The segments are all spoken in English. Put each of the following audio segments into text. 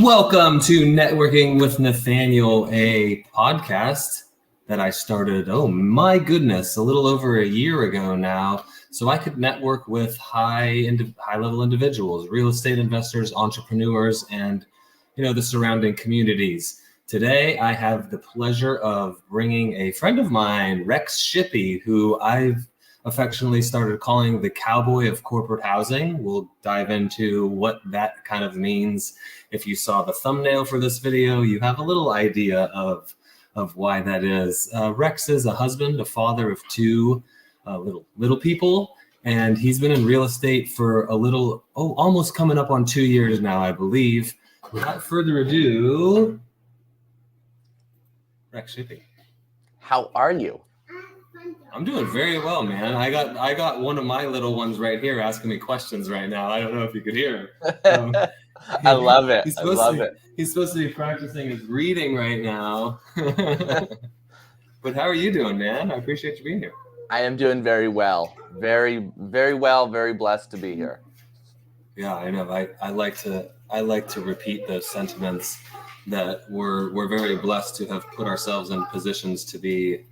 Welcome to Networking with Nathaniel, a podcast that I started, oh my goodness, a little over a year ago now, so I could network with high-level individuals, real estate investors, entrepreneurs, and the surrounding communities. Today, I have the pleasure of bringing a friend of mine, Rex Shippey, who I've affectionately started calling the Cowboy of Corporate Housing. We'll dive into what that kind of means. If you saw the thumbnail for this video, you have a little idea of why that is. Rex is a husband, a father of two little people, and he's been in real estate for almost coming up on 2 years now, I believe. Without further ado, Rex Shippey. How are you? I'm doing very well, man. I got one of my little ones right here asking me questions right now. I don't know if you could hear him. I love it. He's supposed to be practicing his reading right now. But how are you doing, man? I appreciate you being here. I am doing very well. Very, very well. Very blessed to be here. Yeah, I know. I like to repeat those sentiments that we're very blessed to have put ourselves in positions to be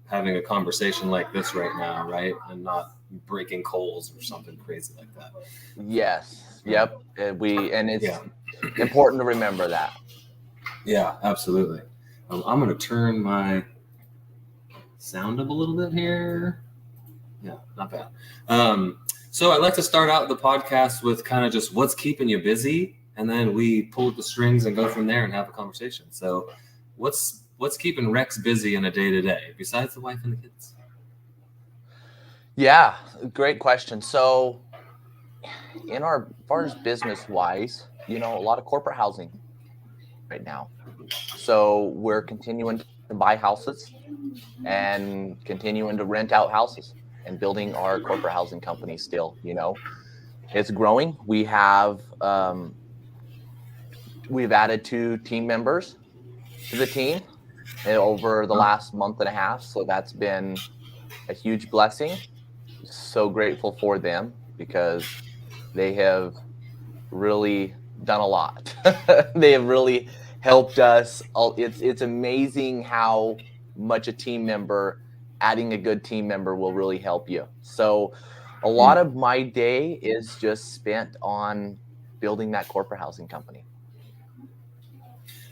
having a conversation like this right now, right? And not breaking coals or something crazy like that. Yes. Yep. It's important to remember that. Yeah, absolutely. I'm going to turn my sound up a little bit here. Yeah, not bad. So I'd like to start out the podcast with kind of just what's keeping you busy, and then we pull the strings and go from there and have a conversation. So what's keeping Rex busy in a day-to-day besides the wife and the kids? Yeah, great question. So as far as business-wise, a lot of corporate housing right now. So we're continuing to buy houses and continuing to rent out houses and building our corporate housing company still, It's growing. We've added 2 team members to the team over the last month and a half. So that's been a huge blessing. So grateful for them because they have really done a lot. They have really helped us. It's amazing how much adding a good team member will really help you. So a lot of my day is just spent on building that corporate housing company.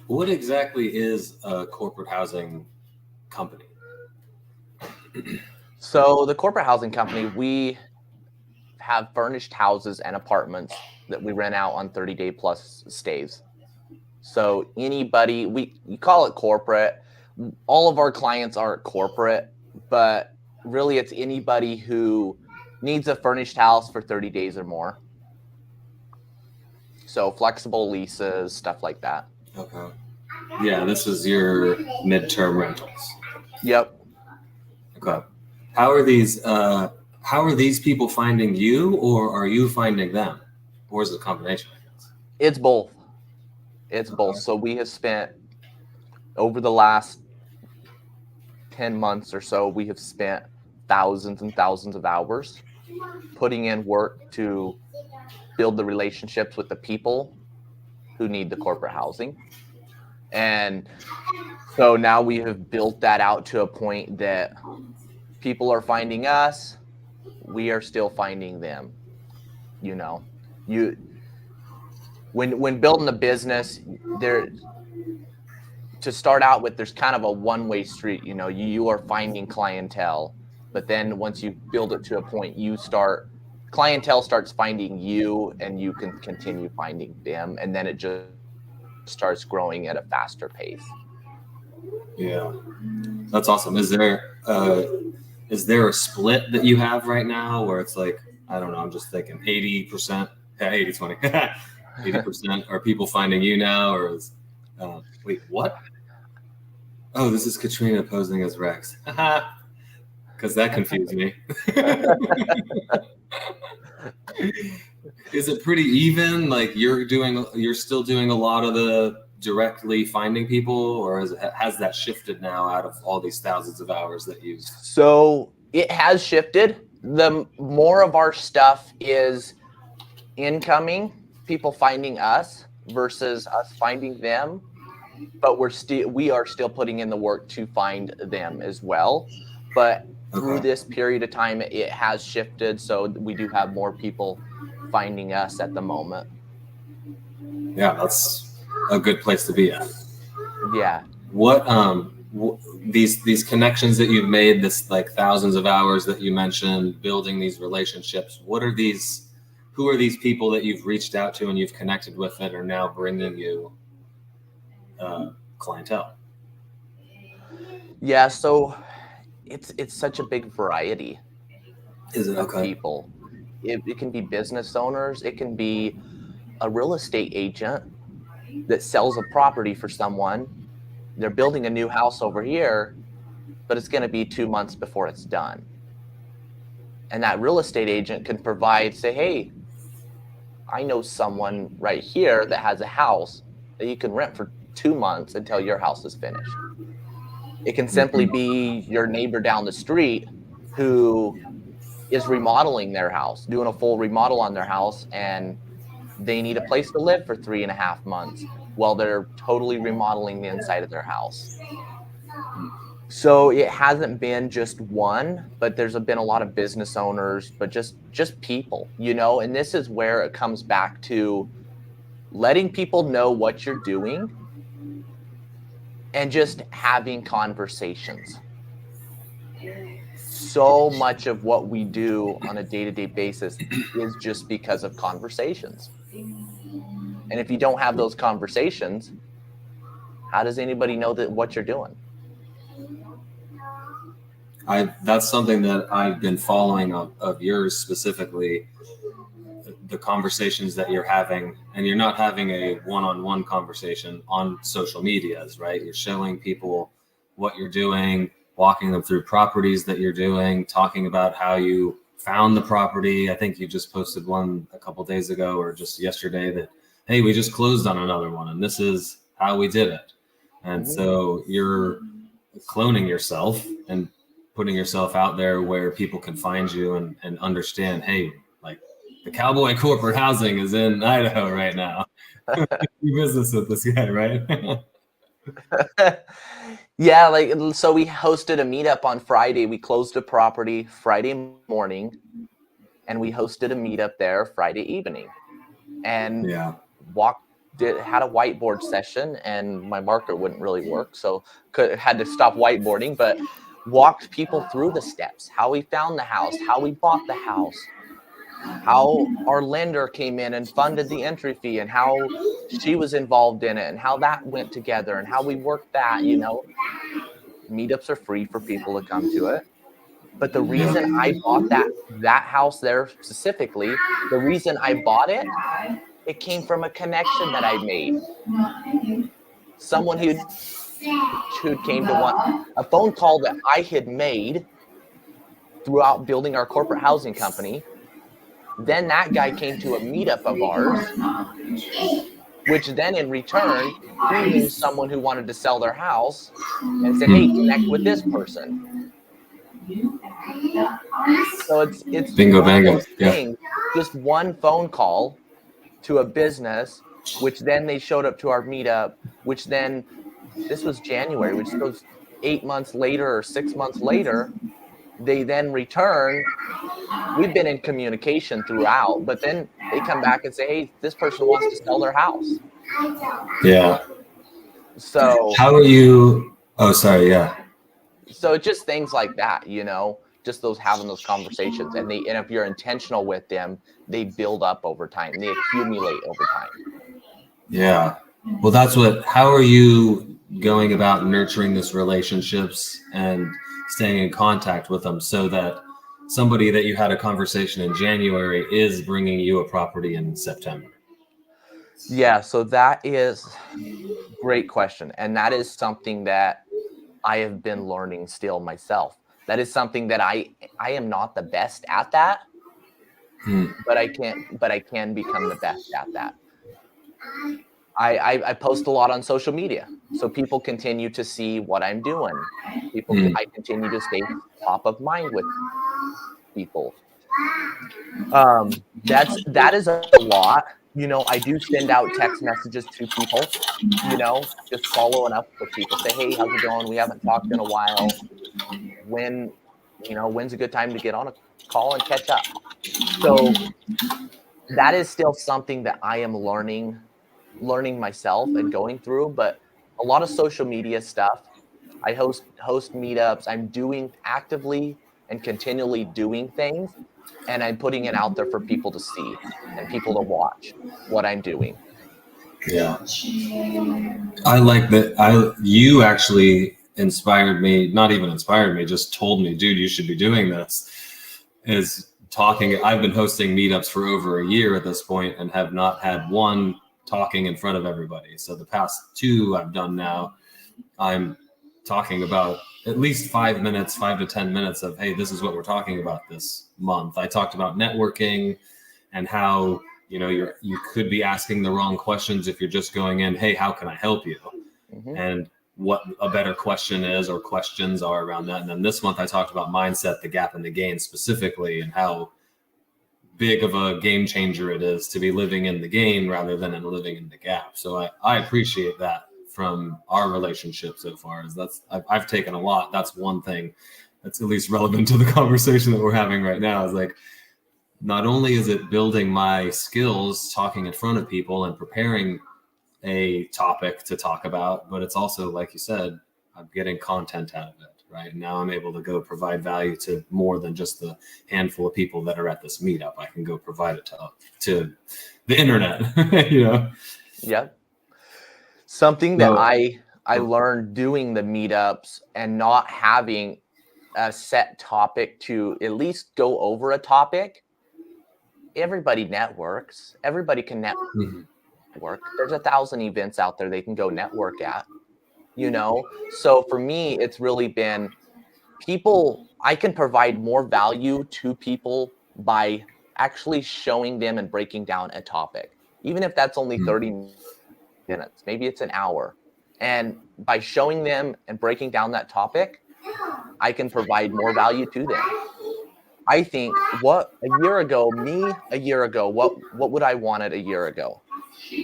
What exactly is a corporate housing company? So the corporate housing company, we have furnished houses and apartments that we rent out on 30-day plus stays. So anybody, you call it corporate. All of our clients aren't corporate, but really it's anybody who needs a furnished house for 30 days or more. So flexible leases, stuff like that. Okay. Yeah, this is your midterm rentals. Yep. Okay. How are these people finding you, or are you finding them? Or is it a combination, I guess? It's both. So we have spent over the last 10 months or so, we have spent thousands and thousands of hours putting in work to build the relationships with the people who need the corporate housing. And so now we have built that out to a point that people are finding us. We are still finding them. When building a business, to start out with, there's kind of a one-way street. You are finding clientele, but then once you build it to a point, clientele starts finding you, and you can continue finding them, and then it just starts growing at a faster pace. Yeah, that's awesome. Is there a split that you have right now where it's like, I don't know, I'm just thinking 80%, 80-20, 80% are people finding you now, or is wait, what? Oh, this is Katrina posing as Rex. Because that confused me. Is it pretty even? Like you're still doing a lot of the directly finding people, or has that shifted now out of all these thousands of hours that you? So it has shifted. The more of our stuff is incoming, people finding us, versus us finding them, but we are still putting in the work to find them as well. But through this period of time, it has shifted, so we do have more people finding us at the moment. Yeah, that's a good place to be at. Yeah. What these connections that you've made, this like thousands of hours that you mentioned, building these relationships, who are these people that you've reached out to and you've connected with that are now bringing you clientele? Yeah, so it's such a big variety. Is it okay? People. It can be business owners. It can be a real estate agent that sells a property for someone. They're building a new house over here, but it's going to be 2 months before it's done. And that real estate agent can say, hey, I know someone right here that has a house that you can rent for 2 months until your house is finished. It can simply be your neighbor down the street who is remodeling their house, doing a full remodel on their house, and they need a place to live for 3.5 months while they're totally remodeling the inside of their house. So it hasn't been just one, but there's been a lot of business owners, but just people, and this is where it comes back to letting people know what you're doing and just having conversations. So much of what we do on a day-to-day basis is just because of conversations. And if you don't have those conversations, how does anybody know what you're doing? That's something that I've been following of yours specifically, the conversations that you're having, and you're not having a one-on-one conversation on social medias, right? You're showing people what you're doing, walking them through properties that you're doing, talking about how you found the property. I think you just posted one a couple days ago or just yesterday that, hey, we just closed on another one and this is how we did it. And so you're cloning yourself and putting yourself out there where people can find you and understand, hey, like the Cowboy of Corporate Housing is in Idaho right now. Do business with this guy, right? Yeah, so we hosted a meetup on Friday. We closed a property Friday morning, and we hosted a meetup there Friday evening. And had a whiteboard session, and my marker wouldn't really work, so had to stop whiteboarding, but walked people through the steps, how we found the house, how we bought the house, how our lender came in and funded the entry fee, and how she was involved in it, and how that went together, and how we worked that. Meetups are free for people to come to it. But the reason I bought that house there specifically, the reason I bought it, it came from a connection that I made. Someone who came to a phone call that I had made throughout building our corporate housing company. Then that guy came to a meetup of ours, which then in return, he knew someone who wanted to sell their house and said, hey, connect with this person. So it's bingo bango. Yeah. Just one phone call to a business, which then they showed up to our meetup, which then this was January, which goes 8 months later or 6 months later, they then return. We've been in communication throughout, but then they come back and say, hey, this person wants to sell their house. Yeah. So how are you? Oh, sorry. Yeah. So just things like that, just having those conversations, and if you're intentional with them, they build up over time. They accumulate over time. Yeah. Well, how are you going about nurturing these relationships and staying in contact with them so that somebody that you had a conversation in January is bringing you a property in September? Yeah, so that is a great question. And that is something that I have been learning still myself. That is something that I am not the best at that, but I can become the best at that. I post a lot on social media, so people continue to see what I'm doing. I continue to stay top of mind with people. That is a lot. I do send out text messages to people, just following up with people. Say, hey, how's it going? We haven't talked in a while. When's a good time to get on a call and catch up? So that is still something that I am learning myself and going through, but a lot of social media stuff. I host meetups. I'm doing actively and continually doing things, and I'm putting it out there for people to see and people to watch what I'm doing. Yeah. I like that. You actually inspired me, not even inspired me, just told me, dude, you should be doing this. I've been hosting meetups for over a year at this point and have not had one talking in front of everybody. So the past two I've done now, I'm talking about at least 5 to 10 minutes of, hey, this is what we're talking about this month. I talked about networking and how, you could be asking the wrong questions if you're just going in, hey, how can I help you? Mm-hmm. And what a better question is, or questions are around that. And then this month I talked about mindset, the gap and the gain specifically, and how big of a game changer it is to be living in the gain rather than living in the gap. So I appreciate that from our relationship so far. I've taken a lot. That's one thing that's at least relevant to the conversation that we're having right now, is like, not only is it building my skills talking in front of people and preparing a topic to talk about, but it's also, like you said, I'm getting content out of it, right? Now I'm able to go provide value to more than just the handful of people that are at this meetup. I can go provide it to the internet, Yeah. Something that I learned doing the meetups and not having a set topic to at least go over a topic. Everybody networks. Everybody can network. Mm-hmm. There's 1,000 events out there they can go network at, So for me, it's really been people. I can provide more value to people by actually showing them and breaking down a topic, even if that's only 30 minutes, maybe it's an hour. And by showing them and breaking down that topic, I can provide more value to them. I think what a year ago, what would I wanted a year ago?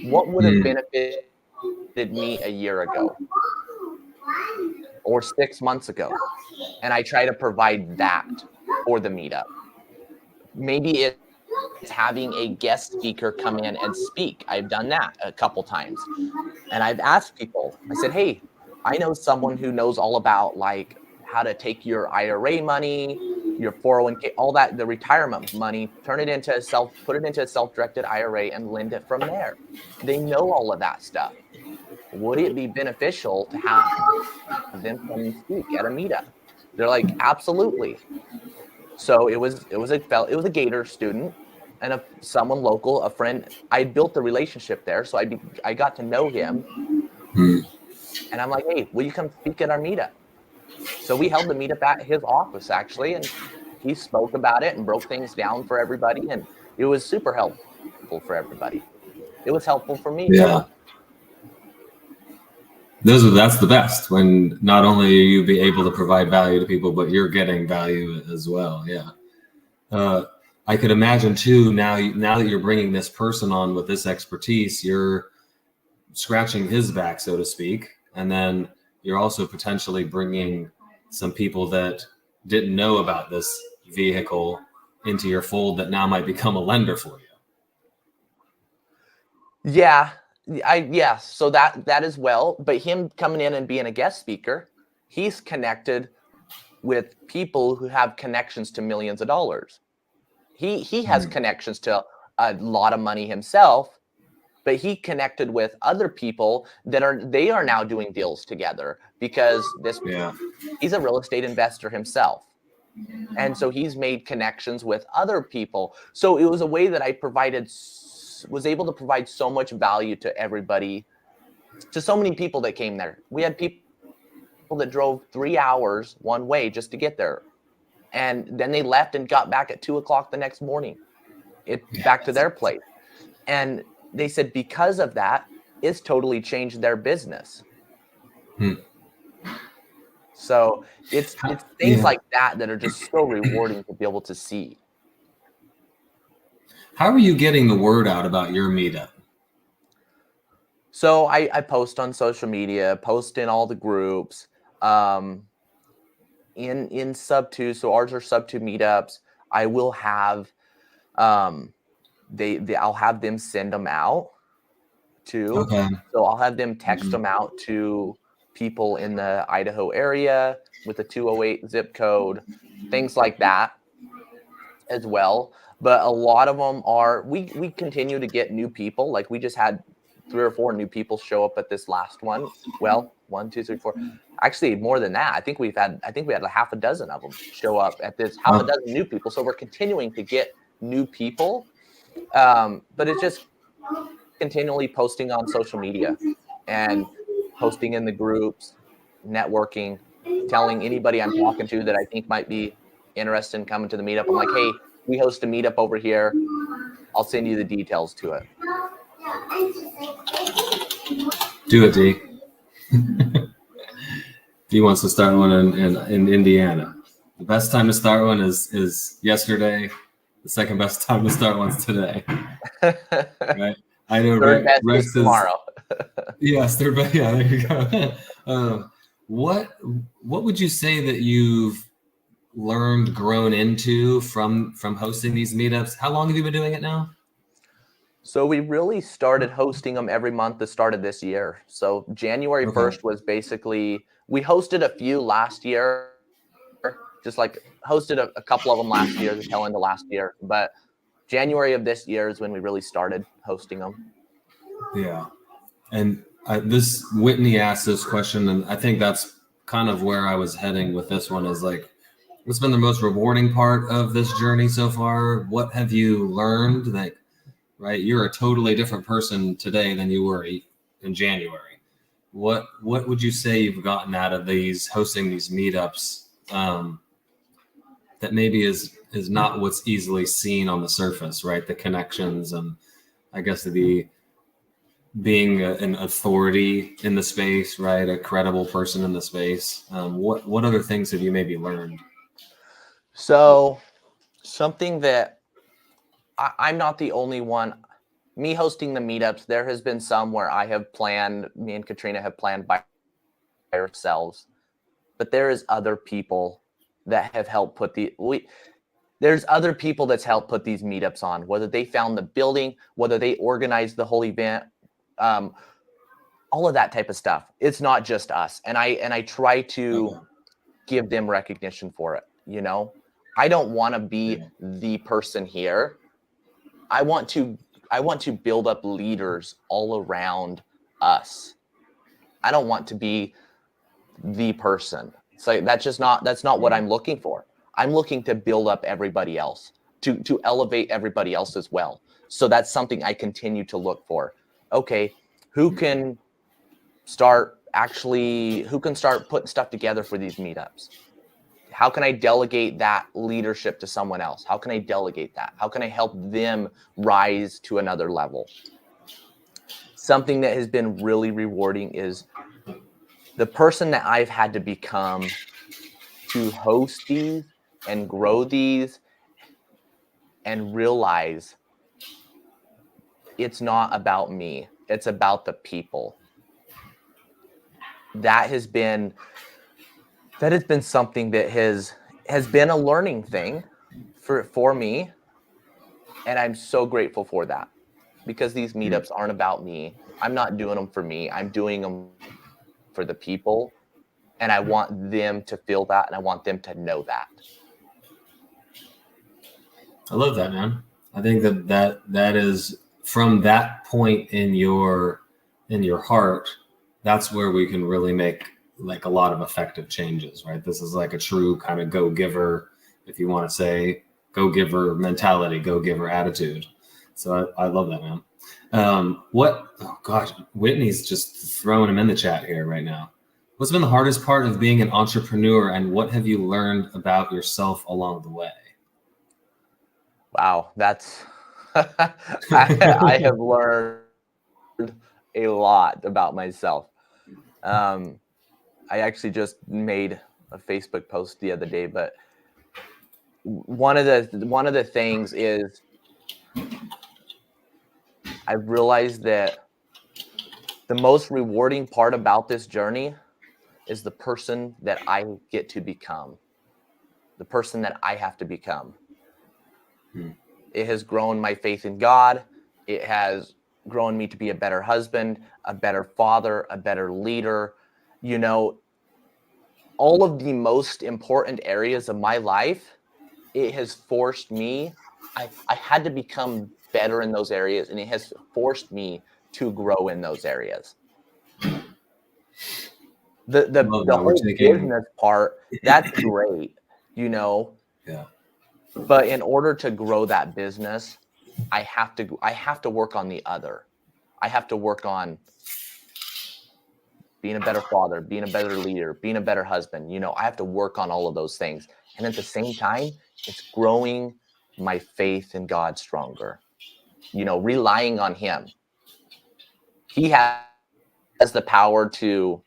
What would have benefited me a year ago or 6 months ago? And I try to provide that for the meetup. Maybe it's having a guest speaker come in and speak. I've done that a couple times. And I've asked people, I said, hey, I know someone who knows all about like how to take your IRA money, your 401k, all that, the retirement money, put it into a self-directed IRA and lend it from there. They know all of that stuff. Would it be beneficial to have them come and speak at a meetup? They're like, absolutely. So it was a Gator student and someone local, a friend. I built the relationship there, so I got to know him. And I'm like, hey, will you come speak at our meetup? So we held the meetup at his office, actually, and he spoke about it and broke things down for everybody, and it was super helpful for everybody. It was helpful for me. Yeah. That's the best, when not only are you be able to provide value to people, but you're getting value as well. Yeah. I could imagine too, now that you're bringing this person on with this expertise, you're scratching his back, so to speak. And then you're also potentially bringing some people that didn't know about this vehicle into your fold that now might become a lender for you. Yeah. So that as well, but him coming in and being a guest speaker, he's connected with people who have connections to millions of dollars. He has connections to a lot of money himself, but he connected with other people that are now doing deals together because he's a real estate investor himself. And so he's made connections with other people. So it was a way that I was able to provide so much value to everybody, to so many people that came there. We had people that drove 3 hours one way just to get there. And then they left and got back at 2:00 the next morning, back to their place. And they said because of that, it's totally changed their business. So it's things like that are just so rewarding to be able to see. How are you getting the word out about your meetup? So I post on social media, post in all the groups, in sub two. So ours are sub two meetups. I will have, I'll have them send them out too. Okay. So I'll have them text them out to people in the Idaho area with a 208 zip code, things like that as well. But a lot of them are, we continue to get new people. Like we just had 3 or 4 new people show up at this last one. Well, 1, 2, 3, 4. Actually, more than that. I think we had a half a dozen of them show up at this, half a dozen new people. So we're continuing to get new people. But it's just continually posting on social media and posting in the groups, networking, telling anybody I'm talking to that I think might be interested in coming to the meetup. I'm like, hey, we host a meetup over here. I'll send you the details to it. Do it, D. D wants to start one in Indiana. The best time to start one is yesterday. The second best time to start one's today. Right? I know Third best Rex is tomorrow. Yes, third best. Yeah, there you go. What would you say that you've learned, grown into from hosting these meetups? How long have you been doing it now? So we really started hosting them every month the start of this year. So January 1st was basically, we hosted a few last year, just like hosted a couple of them last year, the tail end of last year. But January of this year is when we really started hosting them. Yeah. And this Whitney asked this question, and I think that's kind of where I was heading with this one is like, what's been the most rewarding part of this journey so far? What have you learned? Like, right, you're a totally different person today than you were in January. What would you say you've gotten out of hosting these meetups that maybe is not what's easily seen on the surface, right? The connections and I guess being an authority in the space, right? A credible person in the space. What other things have you maybe learned? So something that I'm not the only one. Me hosting the meetups, there has been some where me and Katrina have planned by ourselves, but there's other people that have helped there's other people that's helped put these meetups on, whether they found the building, whether they organized the whole event, all of that type of stuff. It's not just us. And I try to give them recognition for it. You know, I don't want to be the person here. I want to build up leaders all around us. I don't want to be the person. So that's not what I'm looking for. I'm looking to build up everybody else, to elevate everybody else as well. So that's something I continue to look for. Okay, who can start putting stuff together for these meetups? How can I delegate that leadership to someone else? How can I delegate that? How can I help them rise to another level? Something that has been really rewarding is the person that I've had to become to host these and grow these and realize it's not about me. It's about the people. That has been something that has been a learning thing for me. And I'm so grateful for that, because these meetups aren't about me. I'm not doing them for me. I'm doing them for the people. And I want them to feel that, and I want them to know that. I love that, man. I think that is from that point in your heart, that's where we can really make like a lot of effective changes, right? This is like a true kind of go-giver, if you want to say go-giver mentality, go-giver attitude. So I love that, man. Oh gosh, Whitney's just throwing him in the chat here right now. What's been the hardest part of being an entrepreneur, and what have you learned about yourself along the way? Wow, that's I have learned a lot about myself. I actually just made a Facebook post the other day, but one of the things is I've realized that the most rewarding part about this journey is the person that I get to become, the person that I have to become. It has grown my faith in God. It has grown me to be a better husband, a better father, a better leader. You know, all of the most important areas of my life, it has forced me. I had to become better in those areas, and it has forced me to grow in those areas. The whole business part, that's great, you know. Yeah. But in order to grow that business, I have to work on the other. I have to work on being a better father, being a better leader, being a better husband. You know, I have to work on all of those things. And at the same time, it's growing my faith in God stronger. You know, relying on him. He has the power to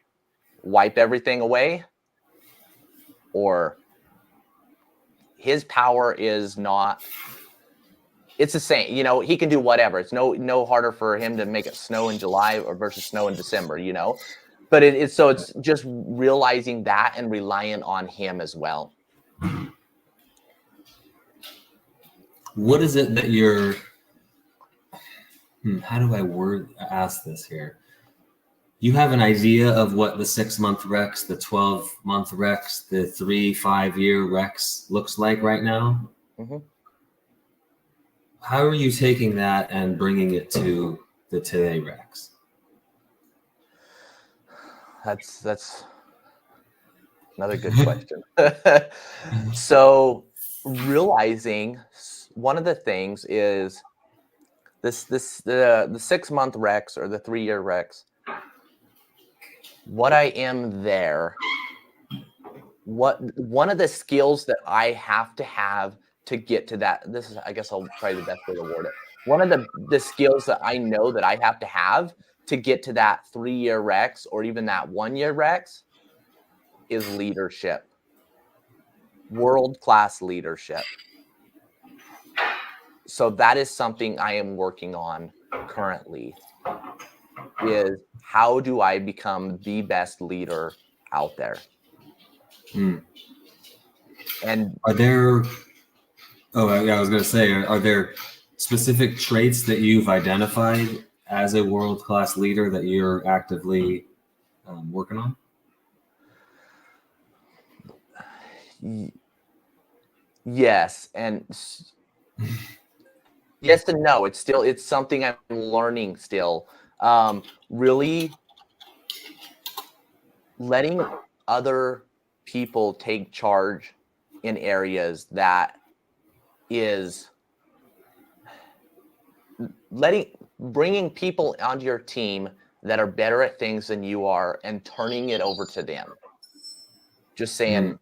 wipe everything away, or his power is not. It's the same, you know, he can do whatever. It's no harder for him to make it snow in July or versus snow in December, you know. But it's just realizing that and relying on him as well. What is it that you're, how do I ask this here? You have an idea of what the 6-month Rex, the 12-month Rex, the 3-5 year Rex looks like right now. Mm-hmm. How are you taking that and bringing it to the today Rex? That's another good question. So realizing one of the things is the 6-month Rex or the 3-year Rex. What I am there. One of the skills that I have to get to that. This is, I guess I'll try the best way to word it. One of the skills that I know that I have to get to that 3-year Rex or even that 1-year Rex is leadership. World-class leadership. So that is something I am working on currently, is how do I become the best leader out there? And are there, I was going to say, are there specific traits that you've identified as a world-class leader that you're actively working on? Yes, and yes and no. It's something I'm learning still. Really letting other people take charge in areas that is bringing people onto your team that are better at things than you are and turning it over to them. Just saying,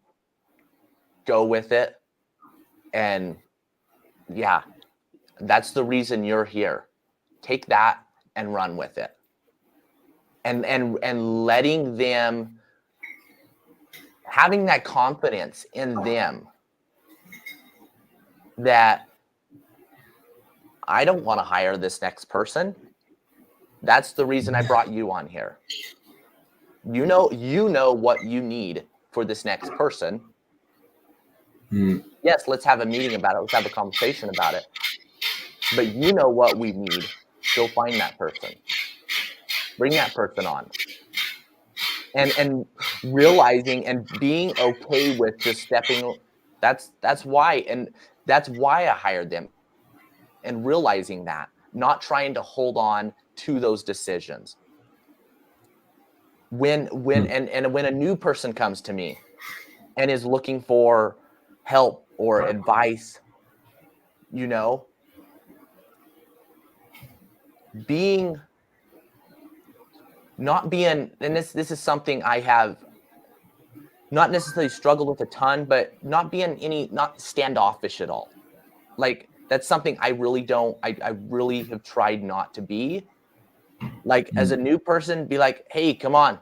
go with it. And yeah, that's the reason you're here. Take that and run with it. And letting them, having that confidence in them that I don't want to hire this next person. That's the reason I brought you on here. You know what you need for this next person. Yes, let's have a meeting about it. Let's have a conversation about it. But you know what we need. Go find that person. Bring that person on. And realizing and being okay with just stepping. That's why I hired them. And realizing that, not trying to hold on to those decisions. When a new person comes to me and is looking for help or advice, you know, not being, and this is something I have not necessarily struggled with a ton, but not standoffish at all. Like, that's something I really really have tried not to be. Like, as a new person, be like, hey, come on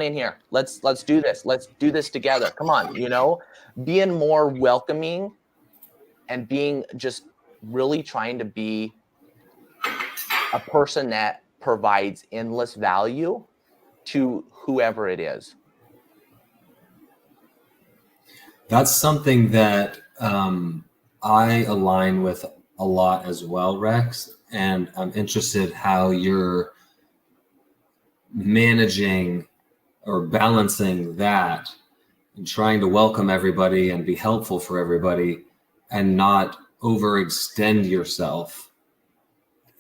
in here. Let's do this. Let's do this together. Come on, you know, being more welcoming and being just really trying to be a person that provides endless value to whoever it is. That's something that I align with a lot as well, Rex. And I'm interested how you're managing or balancing that and trying to welcome everybody and be helpful for everybody and not overextend yourself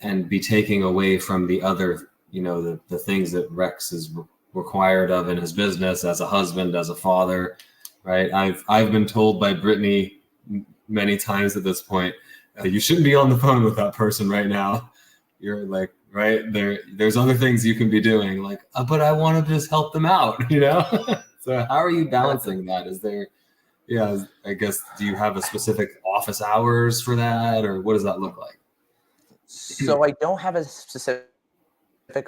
and be taking away from the other, the things that Rex is required of in his business as a husband, as a father, right? I've been told by Brittany many times at this point, you shouldn't be on the phone with that person right now. You're like, right there's other things you can be doing, like, but I want to just help them out, So how are you balancing that? Is there, I guess, do you have a specific office hours for that, or what does that look like? So I don't have a specific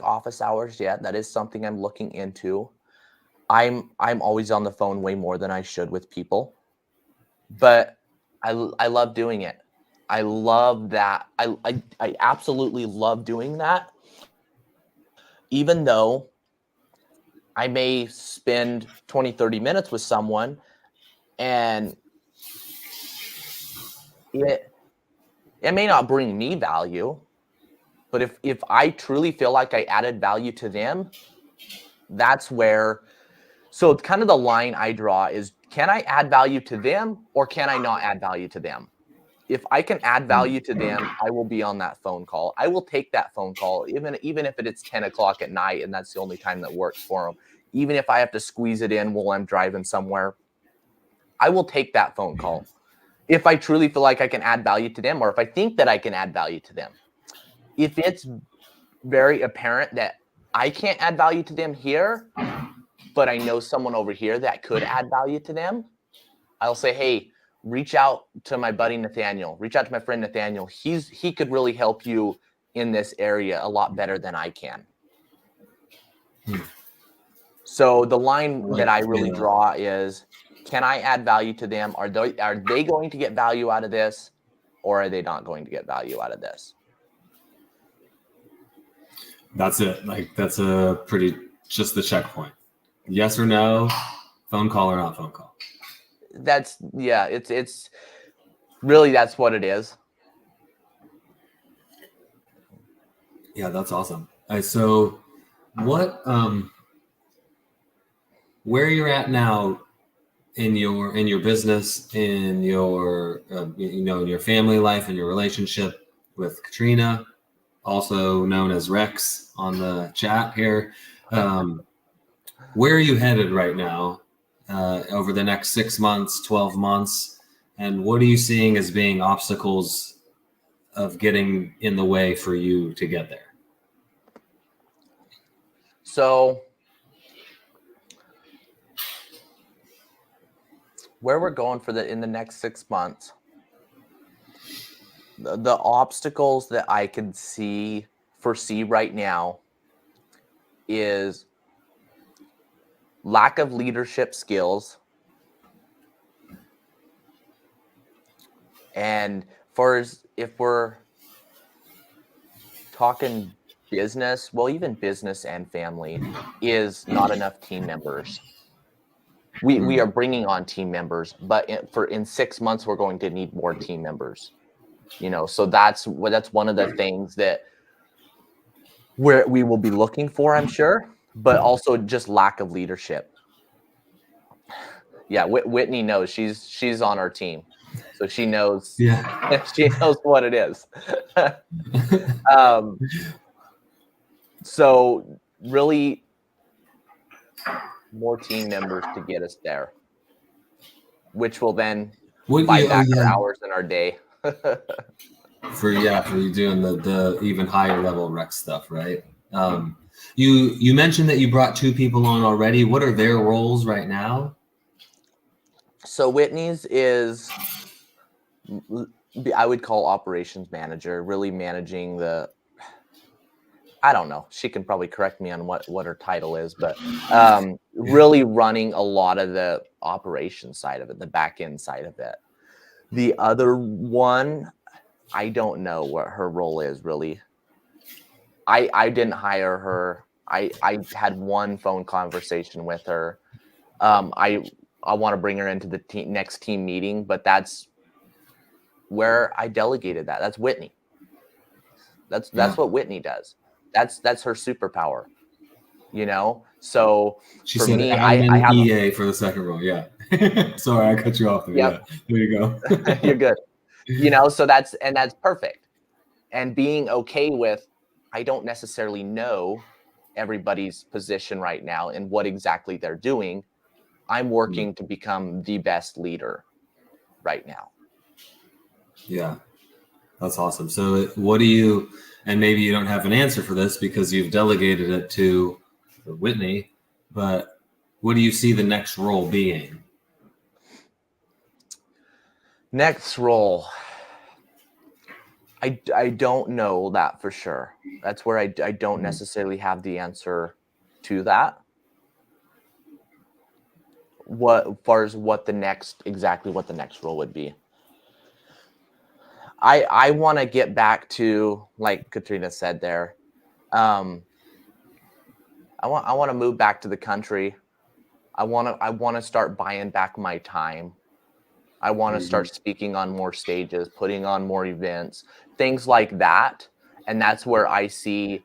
office hours yet. That is something I'm looking into. I'm always on the phone way more than I should with people, but I love doing it. I love that. I absolutely love doing that. Even though I may spend 20, 30 minutes with someone and it may not bring me value, but if I truly feel like I added value to them, that's where, so it's kind of the line I draw is, can I add value to them or can I not add value to them? If I can add value to them, I will be on that phone call. I will take that phone call, even if it's 10 o'clock at night and that's the only time that works for them. Even if I have to squeeze it in while I'm driving somewhere, I will take that phone call. If I truly feel like I can add value to them, or if I think that I can add value to them. If it's very apparent that I can't add value to them here, but I know someone over here that could add value to them, I'll say, hey, reach out to my buddy Nathaniel, reach out to my friend Nathaniel. He could really help you in this area a lot better than I can. So the line that I really draw is, can I add value to them? Are they going to get value out of this, or are they not going to get value out of this? That's it. Like, that's a pretty, just the checkpoint. Yes or no, phone call or not phone call. It's really, that's what it is. Yeah, that's awesome. So what, where you're at now in your business, in your, in your family life, in your relationship with Katrina, also known as Rex on the chat here. Where are you headed right now over the next 6 months, 12 months? And what are you seeing as being obstacles of getting in the way for you to get there? So where we're going in the next 6 months, the obstacles that I can foresee right now is lack of leadership skills. And if we're talking business, well, even business and family, is not enough team members. We are bringing on team members, but in 6 months, we're going to need more team members. So that's one of the things that where we will be looking for, I'm sure, but also just lack of leadership. Yeah, Whitney knows, she's on our team, so she knows. Yeah, she knows what it is. So really, more team members to get us there, which will then buy back our hours in our day. For you doing the even higher level Rex stuff, right? You mentioned that you brought 2 people on already. What are their roles right now? So Whitney's is, I would call operations manager, really managing I don't know. She can probably correct me on what her title is, but really running a lot of the operation side of it, the back end side of it. The other one, I don't know what her role is really. I didn't hire her. I had one phone conversation with her. I want to bring her into the next team meeting, but that's where I delegated that. That's Whitney. That's what Whitney does. That's her superpower. So She for said me, admin I have EA for the second role. Yeah. Sorry, I cut you off there. Yep. Yeah. There you go. You're good. So that's perfect. And being okay with, I don't necessarily know everybody's position right now and what exactly they're doing. I'm working to become the best leader right now. Yeah. That's awesome. So what do you, and maybe you don't have an answer for this because you've delegated it to Whitney, but what do you see the next role being? Next role. I don't know that for sure. That's where I don't necessarily have the answer to that. As far as what the next role would be. I want to get back to, like Katrina said there. I want to move back to the country. I want to start buying back my time. I want to start speaking on more stages, putting on more events, things like that. And that's where I see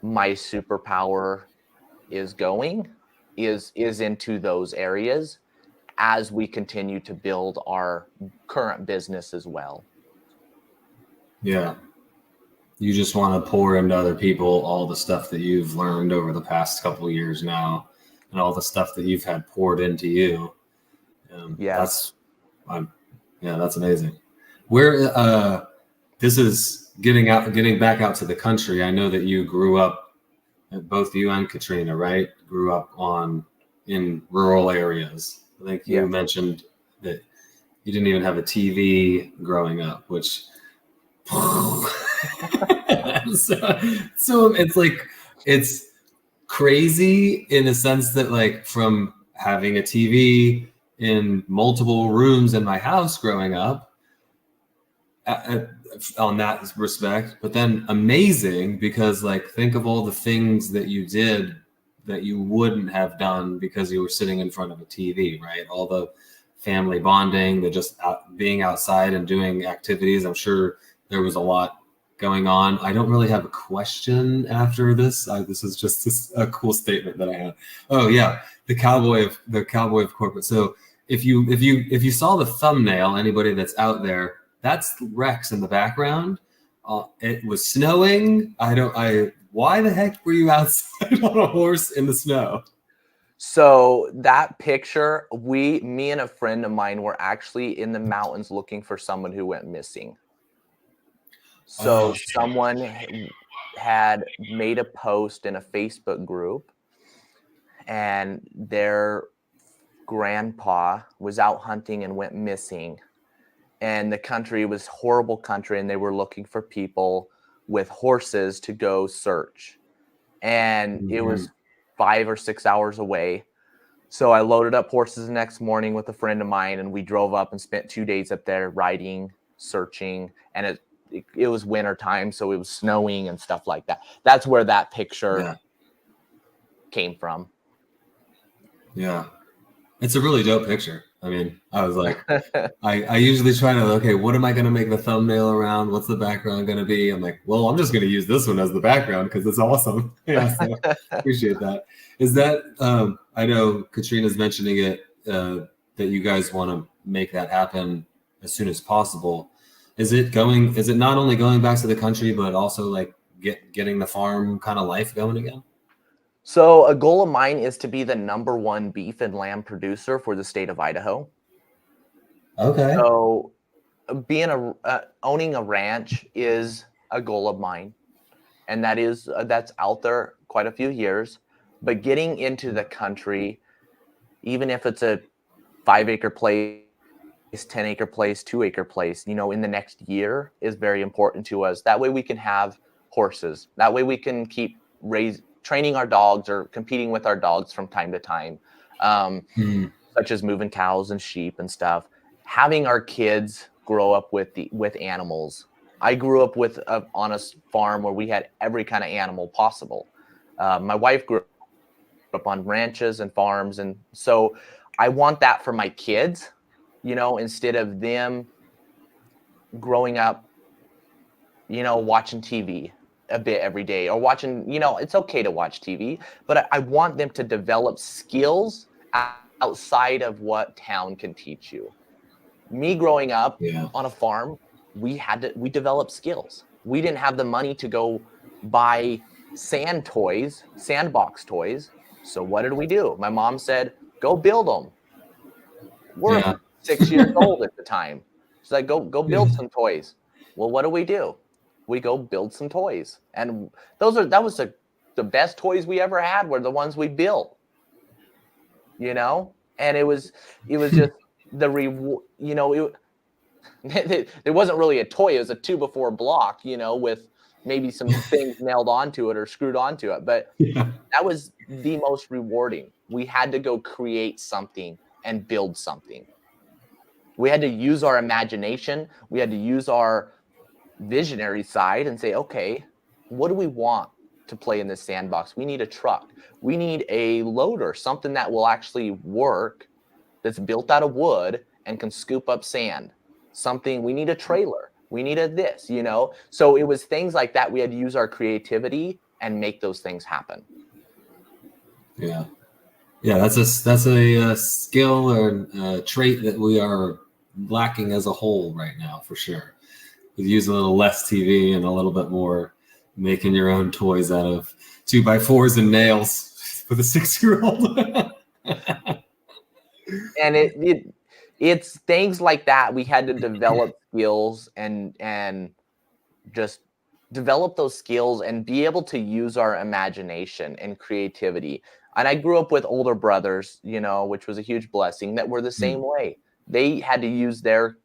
my superpower is going, is into those areas as we continue to build our current business as well. Yeah. You just want to pour into other people all the stuff that you've learned over the past couple of years now, and all the stuff that you've had poured into you. That's amazing. Where this is getting back out to the country. I know that you grew up, both you and Katrina, right? Grew up in rural areas. I think you mentioned that you didn't even have a TV growing up, which so it's like, it's crazy in a sense that, like, from having a TV in multiple rooms in my house growing up, on that respect, but then amazing because, like, think of all the things that you did that you wouldn't have done because you were sitting in front of a TV, right? All the family bonding, the just being outside and doing activities. I'm sure there was a lot going on. I don't really have a question after this. This is just a cool statement that I had. Oh yeah, the Cowboy of Corporate. So if you saw the thumbnail, anybody that's out there, that's Rex in the background. It was snowing. Why the heck were you outside on a horse in the snow? So that picture, me and a friend of mine were actually in the mountains looking for someone who went missing. So someone had made a post in a Facebook group, and their grandpa was out hunting and went missing. And the country was horrible country, and they were looking for people with horses to go search. And it was 5 or 6 hours away. So I loaded up horses the next morning with a friend of mine, and we drove up and spent 2 days up there riding, searching, and it was winter time, so it was snowing and stuff like that. That's where that picture came from. Yeah. It's a really dope picture. I mean, I was like, I usually try to, okay, what am I going to make the thumbnail around? What's the background going to be? I'm like, well, I'm just going to use this one as the background because it's awesome. Yeah, so appreciate that. Is that, I know Katrina's mentioning it, that you guys want to make that happen as soon as possible. Is it not only going back to the country, but also like getting the farm kind of life going again? So a goal of mine is to be the #1 beef and lamb producer for the state of Idaho. Okay. So owning a ranch is a goal of mine, and that's out there quite a few years. But getting into the country, even if it's a 5-acre place, 10-acre place, 2-acre place, in the next year is very important to us. That way we can have horses. That way we can keep training our dogs or competing with our dogs from time to time, such as moving cows and sheep and stuff. Having our kids grow up with animals I grew up on a farm where we had every kind of animal possible. My wife grew up on ranches and farms. And so I want that for my kids, instead of them growing up, watching TV a bit every day or watching, it's okay to watch TV, but I want them to develop skills outside of what town can teach you. Me growing up on a farm, we developed skills. We didn't have the money to go buy sandbox toys. So what did we do? My mom said, go build them. We're 6 years old at the time. She's like, go build some toys. Well, what do? We go build some toys. And that was the best toys we ever had were the ones we built, and it was just the reward, it wasn't really a toy. It was a 2x4 block, with maybe some things nailed onto it or screwed onto it. But that was the most rewarding. We had to go create something and build something. We had to use our imagination. We had to use our visionary side and say, okay, what do we want to play in this sandbox? We need a truck. We need a loader, something that will actually work, that's built out of wood and can scoop up sand. We need a trailer. We need this, So it was things like that. We had to use our creativity and make those things happen. Yeah. Yeah, that's a skill or a trait that we are lacking as a whole right now, for sure. We use a little less TV and a little bit more making your own toys out of 2x4s and nails with a 6-year-old. And it's things like that. We had to develop skills and just develop those skills and be able to use our imagination and creativity. And I grew up with older brothers, which was a huge blessing, that were the same way. They had to use their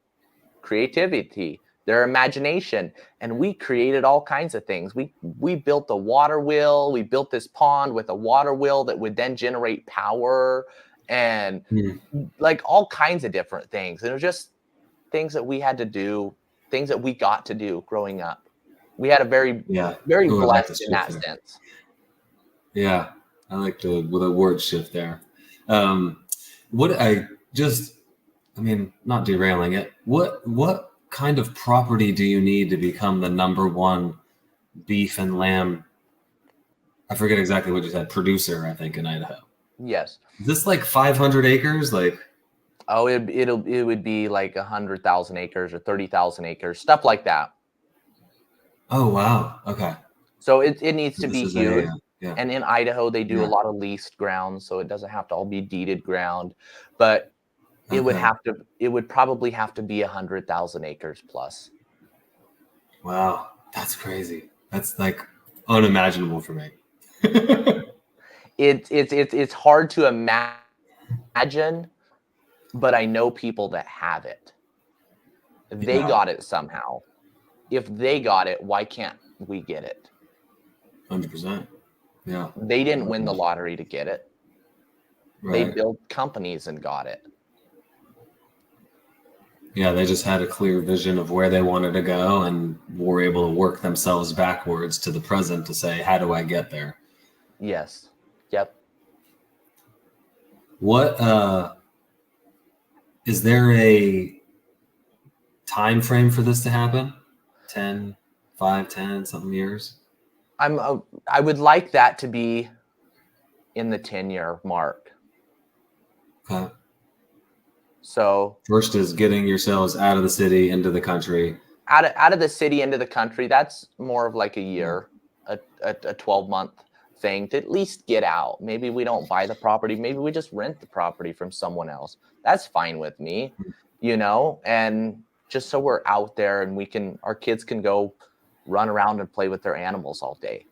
creativity, their imagination, and we created all kinds of things. We built a water wheel. We built this pond with a water wheel that would then generate power and like all kinds of different things. And it was just things that we had to do, things that we got to do growing up. We had a very blessed in that sense. Yeah, I like the word shift there. Not derailing it. What kind of property do you need to become the #1 beef and lamb? I forget exactly what you said. Producer, I think, in Idaho. Yes. Is this like 500 acres? Like, oh, it would be like 100,000 acres or 30,000 acres, stuff like that. Oh wow. Okay. So it needs to be huge. And in Idaho, they do a lot of leased ground, so it doesn't have to all be deeded ground, but it would probably have to be 100,000 acres plus. Wow, that's crazy. That's like unimaginable for me. It's hard to imagine, but I know people that have it. They got it somehow. If they got it, why can't we get it? 100%. Yeah. They didn't win the lottery to get it. Right. They built companies and got it. Yeah, they just had a clear vision of where they wanted to go and were able to work themselves backwards to the present to say, how do I get there? Yes. Yep. What is there a time frame for this to happen? 10, 5, 10 something years? I would like that to be in the 10-year mark. Okay. So first is getting yourselves out of the city into the country. Out of the city into the country, that's more of like a year, a 12-month thing to at least get out. Maybe we don't buy the property. Maybe we just rent the property from someone else. That's fine with me, and just so we're out there and our kids can go run around and play with their animals all day.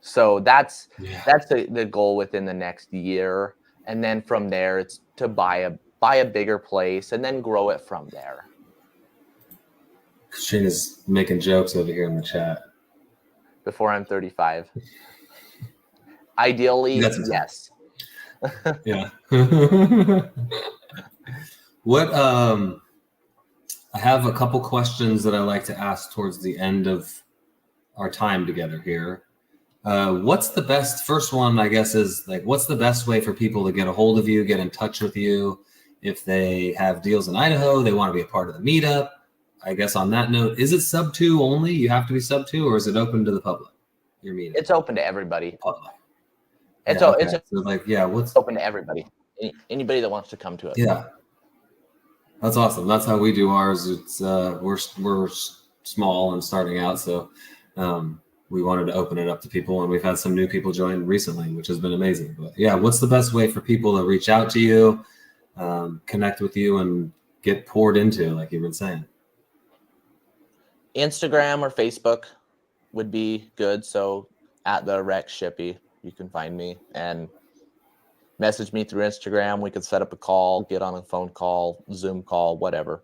So that's the goal within the next year. And then from there, it's to buy a bigger place and then grow it from there. Katrina's making jokes over here in the chat. Before I'm 35. Ideally, yes. Yeah. What I have a couple questions that I like to ask towards the end of our time together here. What's the best, first one, I guess, is like, what's the best way for people to get a hold of you, get in touch with you? If they have deals in Idaho, they want to be a part of the meetup. I guess on that note, is it sub 2 only? You have to be sub 2, or is it open to the public? Your meetup? It's open to everybody. Public. It's Yeah, okay. it's So like, yeah, what's open to everybody. Anybody that wants to come to it. Yeah, that's awesome. That's how we do ours. It's we're small and starting out, so we wanted to open it up to people, and we've had some new people join recently, which has been amazing. But yeah, what's the best way for people to reach out to you, connect with you, and get poured into, like you've been saying? Instagram or Facebook would be good. So at the Rec Shippy, you can find me and message me through Instagram. We could set up a call, get on a phone call, Zoom call, whatever.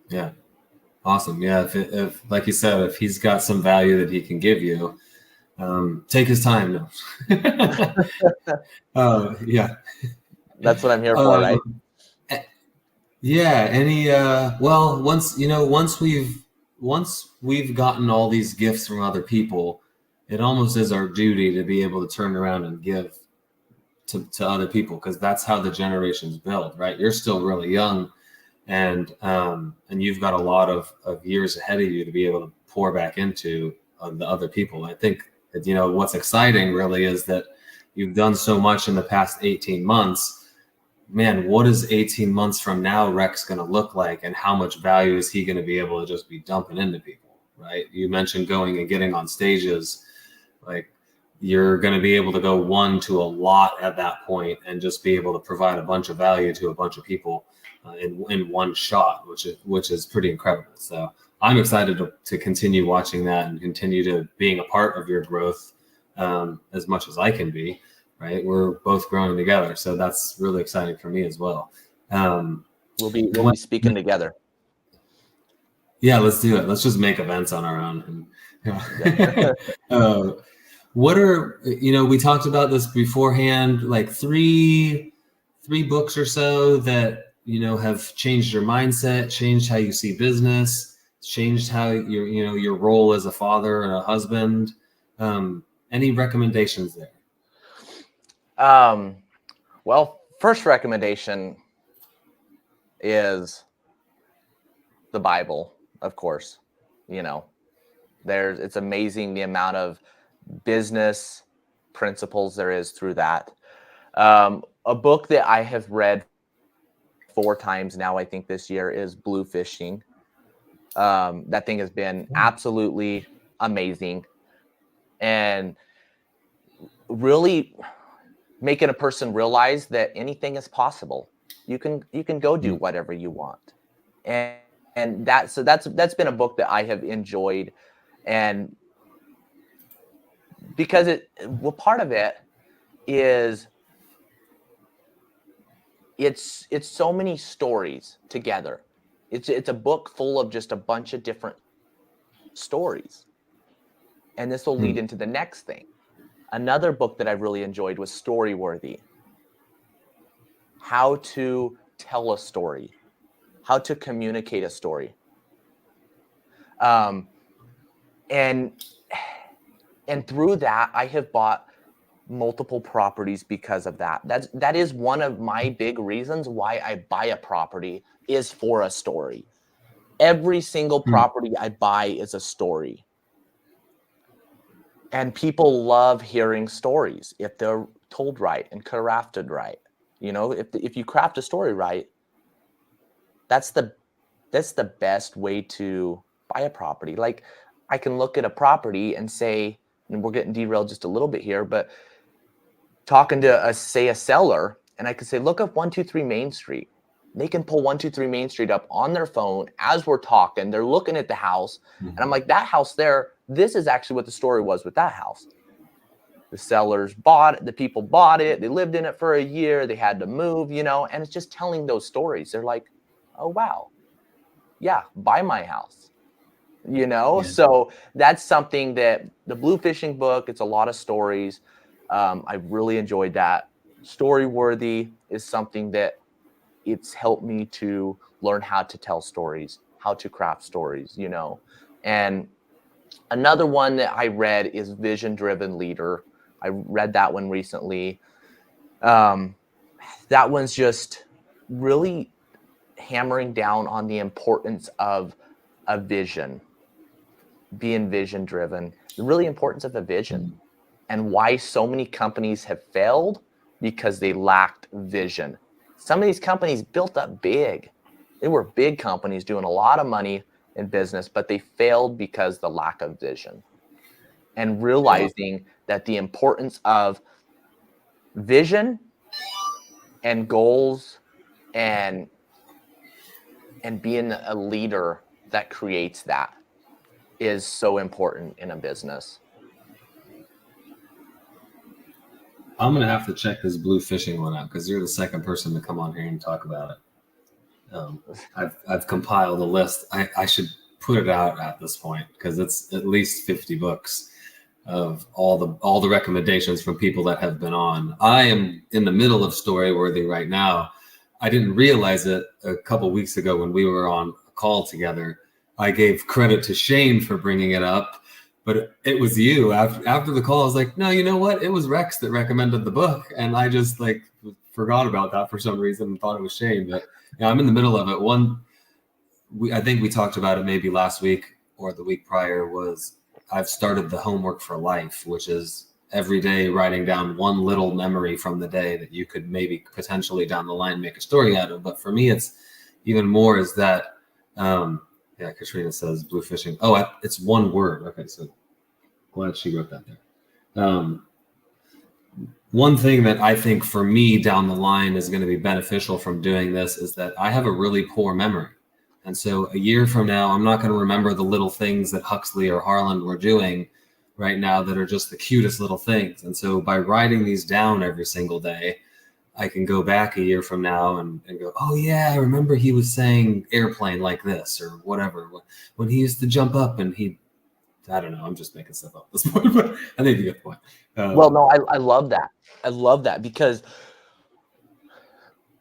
Yeah. Awesome. Yeah. If like you said, if he's got some value that he can give you, take his time. No. Yeah. That's what I'm here for, right? Yeah. Well, once we've gotten all these gifts from other people, it almost is our duty to be able to turn around and give to other people, because that's how the generations build, right? You're still really young, and you've got a lot of years ahead of you to be able to pour back into the other people. I think that, what's exciting really is that you've done so much in the past 18 months. Man, what is 18 months from now Rex going to look like, and how much value is he going to be able to just be dumping into people, right? You mentioned going and getting on stages. Like, you're going to be able to go one to a lot at that point and just be able to provide a bunch of value to a bunch of people in one shot, which is pretty incredible. So I'm excited to continue watching that and continue to being a part of your growth as much as I can be. Right, we're both growing together, so that's really exciting for me as well. We'll be speaking together. Yeah, let's do it. Let's just make events on our own. What are, we talked about this beforehand, like three books or so that have changed your mindset, changed how you see business, changed how your role as a father and a husband. Any recommendations there? Well, first recommendation is the Bible, of course. It's amazing the amount of business principles there is through that. A book that I have read 4 times now, I think this year, is Blue Fishing. That thing has been absolutely amazing, and really making a person realize that anything is possible. You can go do whatever you want, and that's been a book that I have enjoyed, and because part of it is it's so many stories together. It's a book full of just a bunch of different stories, and this will lead into the next thing. Another book that I really enjoyed was Storyworthy. How to tell a story, how to communicate a story. And through that, I have bought multiple properties because of that. That is one of my big reasons why I buy a property, is for a story. Every single property I buy is a story. And people love hearing stories if they're told right and crafted right. If you craft a story right, that's the best way to buy a property. Like, I can look at a property and say, and we're getting derailed just a little bit here, but talking to a seller, and I could say, look up 123 Main Street. They can pull 123 Main Street up on their phone as we're talking. They're looking at the house, and I'm like, that house there, this is actually what the story was with that house. The sellers bought it, the people bought it, they lived in it for a year, they had to move, and it's just telling those stories. They're like, oh, wow, yeah, buy my house, So that's something that the Blue Fishing book, it's a lot of stories. I really enjoyed that. Storyworthy is something that it's helped me to learn how to tell stories, how to craft stories, And another one that I read is Vision Driven Leader. I read that one recently. That one's just really hammering down on the importance of a vision, being vision driven, the really importance of a vision, and why so many companies have failed because they lacked vision. Some of these companies built up big. They were big companies doing a lot of money in business, but they failed because the lack of vision, and realizing that the importance of vision and goals and being a leader that creates that is so important in a business. I'm going to have to check this blue fishing one out because you're the second person to come on here and talk about it. I've compiled a list. I should put it out at this point because it's at least 50 books of all the recommendations from people that have been on. I am in the middle of Storyworthy right now. I didn't realize it a couple weeks ago when we were on a call together. I gave credit to Shane for bringing it up, but it was you. After the call, I was like, no, you know what? It was Rex that recommended the book, and I just forgot about that for some reason and thought it was Shane. But I'm in the middle of it. I think we talked about it maybe last week or the week prior. Was I've started the Homework for Life, which is every day writing down one little memory from the day that you could maybe potentially down the line make a story out of. But for me, it's even more is that, Katrina says blue fishing. Oh, it's one word. Okay, so glad she wrote that there. One thing that I think for me down the line is going to be beneficial from doing this is that I have a really poor memory. And so a year from now, I'm not going to remember the little things that Huxley or Harlan were doing right now that are just the cutest little things. And so by writing these down every single day, I can go back a year from now and go, oh yeah, I remember he was saying airplane like this or whatever, when he used to jump up and I don't know, I'm just making stuff up at this point, but I think you get the point. Well, no, I love that. I love that because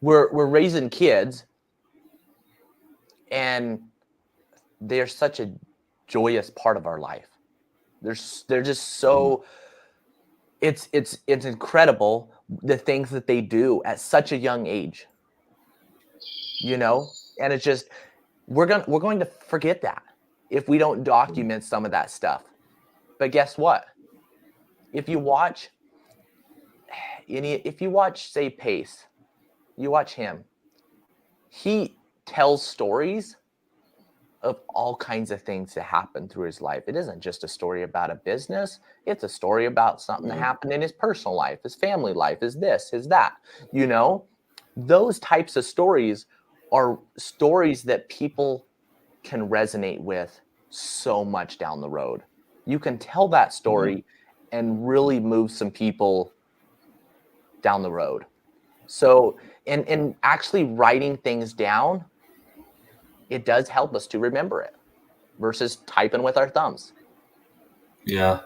we're raising kids and they're such a joyous part of our life. They're just so it's incredible the things that they do at such a young age. And it's just we're going to forget that if we don't document some of that stuff. But guess what? If you watch say Pace, you watch him, he tells stories of all kinds of things that happen through his life. It isn't just a story about a business. It's a story about something that happened in his personal life, his family life, his this, his that. Those types of stories are stories that people can resonate with so much down the road. You can tell that story and really move some people down the road. So, and actually writing things down, it does help us to remember it versus typing with our thumbs. Yeah,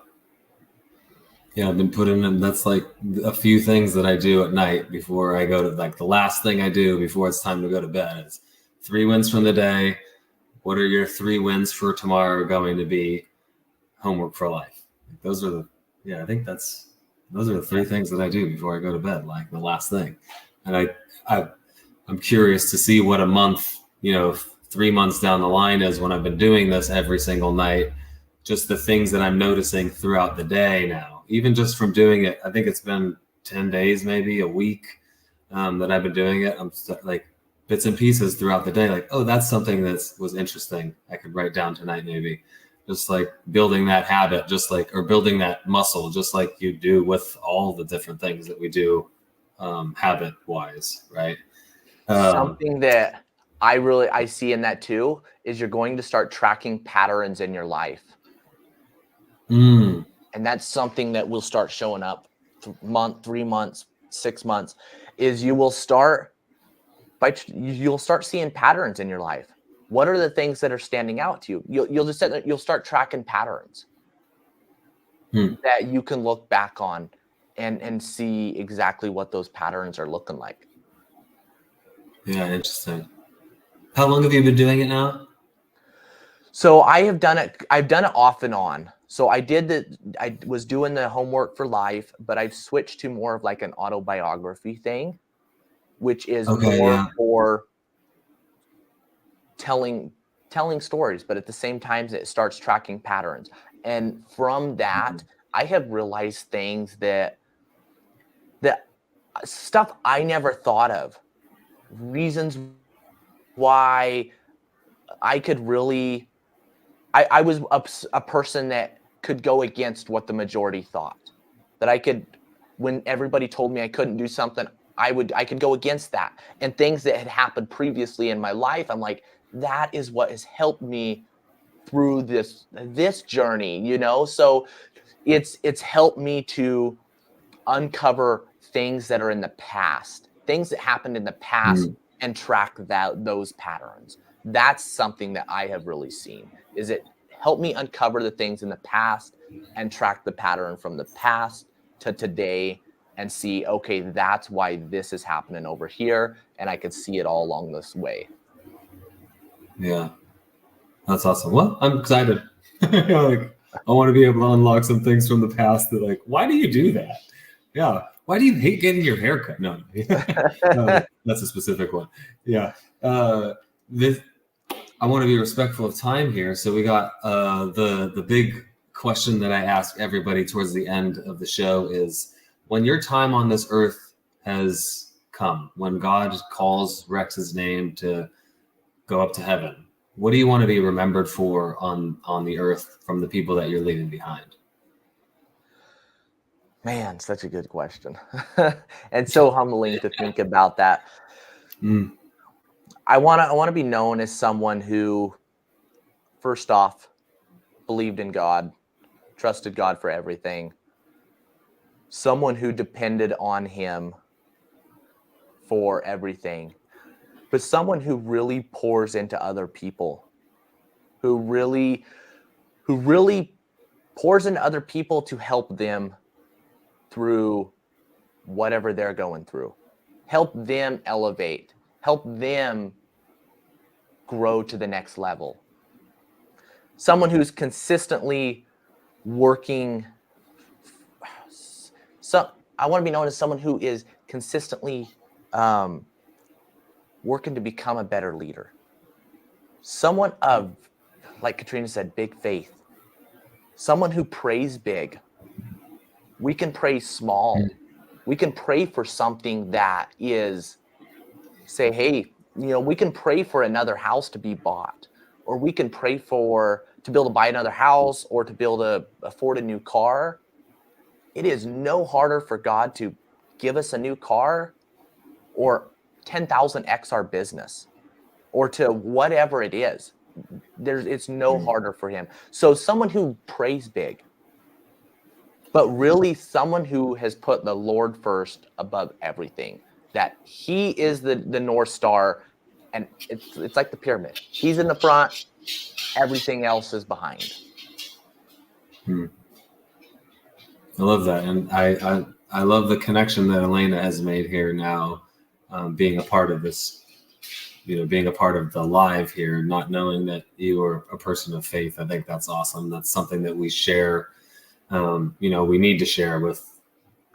I've been putting in, that's like a few things that I do at night before I go to, the last thing I do before it's time to go to bed is 3 wins from the day. What are your 3 wins for tomorrow going to be? Homework for Life. Those are those are the 3 things that I do before I go to bed, like the last thing. And I'm curious to see what a month, 3 months down the line is when I've been doing this every single night, just the things that I'm noticing throughout the day now, even just from doing it. I think it's been 10 days, maybe a week that I've been doing it. I'm like bits and pieces throughout the day. Like, oh, that's something that was interesting. I could write down tonight, maybe just like building that habit, or building that muscle, just like you do with all the different things that we do habit wise. Right. Something that I see in that too is you're going to start tracking patterns in your life. And that's something that will start showing up 3 months, 6 months, is you'll start seeing patterns in your life. What are the things that are standing out to you? You'll start tracking patterns that you can look back on and see exactly what those patterns are looking like. Yeah, interesting. How long have you been doing it now? So I've done it off and on. So I was doing the homework for life, but I've switched to more of like an autobiography thing, which is Okay, more yeah. for telling stories, but at the same time it starts tracking patterns. And from that, I have realized things that stuff I never thought of, reasons why I could really, I was a person that could go against what the majority thought. That I could, when everybody told me I couldn't do something, I could go against that. And things that had happened previously in my life, I'm like, that is what has helped me through this journey, you know? So it's helped me to uncover things that are in the past, things that happened in the past, and track those patterns. That's something that I have really seen, is it helped me uncover the things in the past and track the pattern from the past to today and see, okay, that's why this is happening over here. And I could see it all along this way. Yeah, that's awesome. Well, I'm excited. Like, I want to be able to unlock some things from the past that, like, why do you do that? Yeah. Why do you hate getting your hair cut? No, that's a specific one. Yeah. This, I want to be respectful of time here. So we got the big question that I ask everybody towards the end of the show is, when your time on this earth has come, when God calls Rex's name to go up to heaven, what do you want to be remembered for on the earth from the people that you're leaving behind? Man, such a good question. And so humbling to think about that. I want to be known as someone who, first off, believed in God, trusted God for everything, someone who depended on him for everything, but someone who really pours into other people, who really pours into other people to help them through whatever they're going through, help them elevate, help them grow to the next level. Someone who's consistently working. So I want to be known as someone who is consistently working to become a better leader. Someone of, like Katrina said, big faith. Someone who prays big. We can pray small. We can pray for something that is, say, hey, we can pray for another house to be bought, or we can pray to be able to buy another house, or to be able to afford a new car. It is no harder for God to give us a new car, or 10,000x our business, or to whatever it is. It's no harder for him. So someone who prays big, but really someone who has put the Lord first above everything, that he is the North Star, and it's like the pyramid. He's in the front, everything else is behind. I love that. And I love the connection that Elena has made here now, being a part of this, being a part of the live here, not knowing that you are a person of faith. I think that's awesome. That's something that we share. We need to share with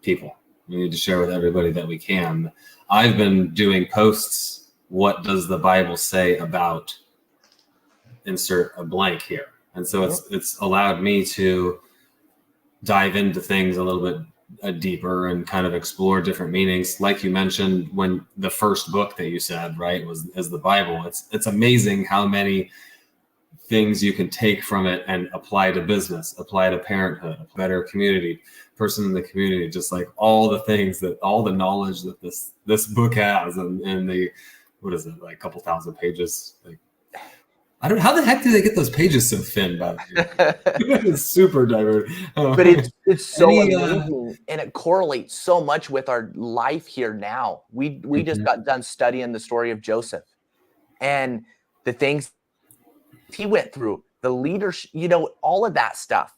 people. We need to share with everybody that we can. I've been doing posts. What does the Bible say about, insert a blank here? And so it's allowed me to dive into things a little bit deeper and kind of explore different meanings. Like you mentioned, when the first book that you said, right, is the Bible. It's amazing how many things you can take from it and apply to business, apply to parenthood, a better community, person in the community, just like all the things all the knowledge that this book has, and the, what is it, like a couple thousand pages? Like, I don't know, how the heck do they get those pages so thin, by the way? It's super diverse. But it's so amazing, and it correlates so much with our life here now. We just got done studying the story of Joseph and the things he went through, the leadership, all of that stuff.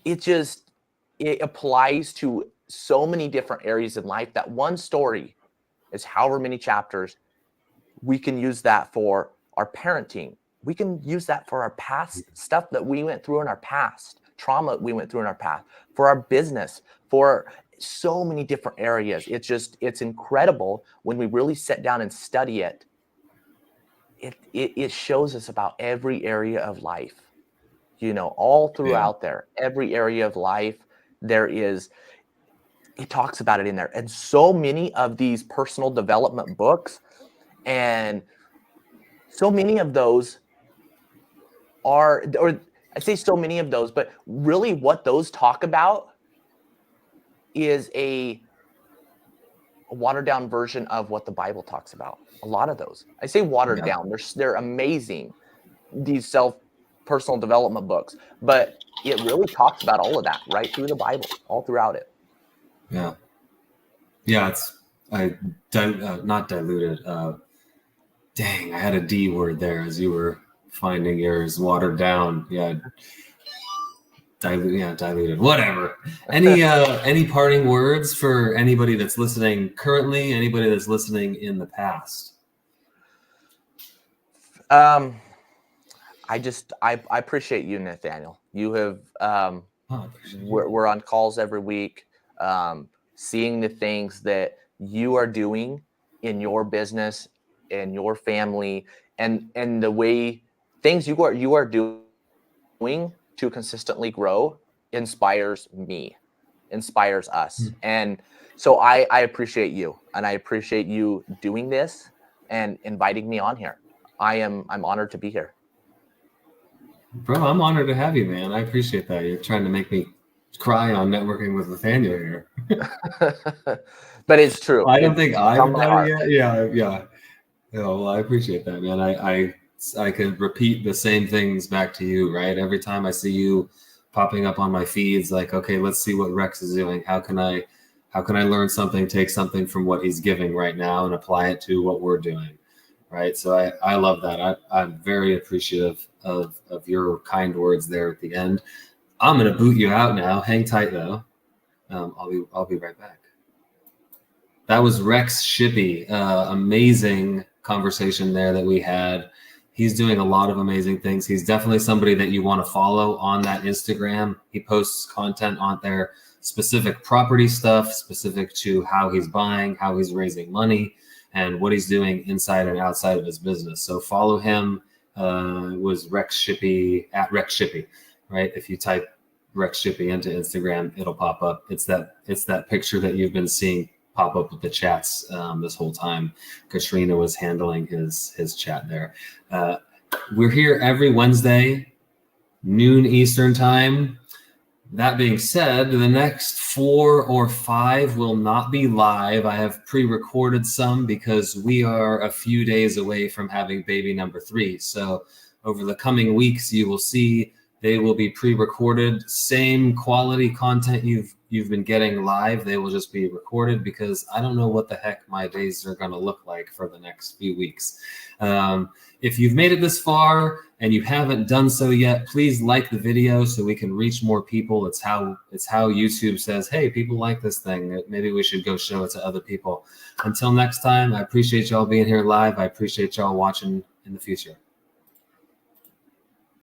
It applies to so many different areas in life. That one story is however many chapters. We can use that for our parenting. We can use that for our past stuff that we went through in our past, trauma we went through in our past, for our business, for so many different areas. It's incredible when we really sit down and study it. It shows us about every area of life, all throughout there, every area of life it talks about it in there. And so many of these personal development books, and so many of those or I say so many of those, but really what those talk about is a watered down version of what the Bible talks about. A lot of those, I say watered down. They're amazing, these personal development books, but it really talks about all of that right through the Bible, all throughout it. Yeah. Not diluted. Dang, I had a D word there as you were finding yours. Watered down. Diluted. Whatever. Any parting words for anybody that's listening currently, anybody that's listening in the past? I appreciate you, Nathaniel. You have we're on calls every week, seeing the things that you are doing in your business and your family, and the way things you are doing to consistently grow inspires me, inspires us. And so I appreciate you, and I appreciate you doing this and inviting me on here. I'm honored to be here. Bro, I'm honored to have you, man. I appreciate that. You're trying to make me cry on networking with Nathaniel here. But it's true. I don't think I've done it yet. Yeah. Well, I appreciate that, man. I can repeat the same things back to you, right? Every time I see you popping up on my feeds, like, okay, let's see what Rex is doing. How can I learn something, take something from what he's giving right now and apply it to what we're doing, right? So I love that. I'm very appreciative of your kind words there at the end. I'm gonna boot you out now. Hang tight though. I'll be right back. That was Rex Shippey. Amazing conversation there that we had. He's doing a lot of amazing things. He's definitely somebody that you want to follow on that Instagram. He posts content on there, specific property stuff, specific to how he's buying, how he's raising money, and what he's doing inside and outside of his business. So follow him. It was Rex Shippey, at Rex Shippey, right? If you type Rex Shippey into Instagram, it'll pop up. It's that picture that you've been seeing pop up with the chats this whole time. Katrina was handling his chat there. We're here every Wednesday, noon Eastern time. That being said, the next 4 or 5 will not be live. I have pre-recorded some because we are a few days away from having baby number 3. So over the coming weeks, you will see they will be pre-recorded. Same quality content you've been getting live. They will just be recorded because I don't know what the heck my days are going to look like for the next few weeks. If you've made it this far and you haven't done so yet, please like the video so we can reach more people. It's how YouTube says, hey, people like this thing. Maybe we should go show it to other people. Until next time, I appreciate y'all being here live. I appreciate y'all watching in the future.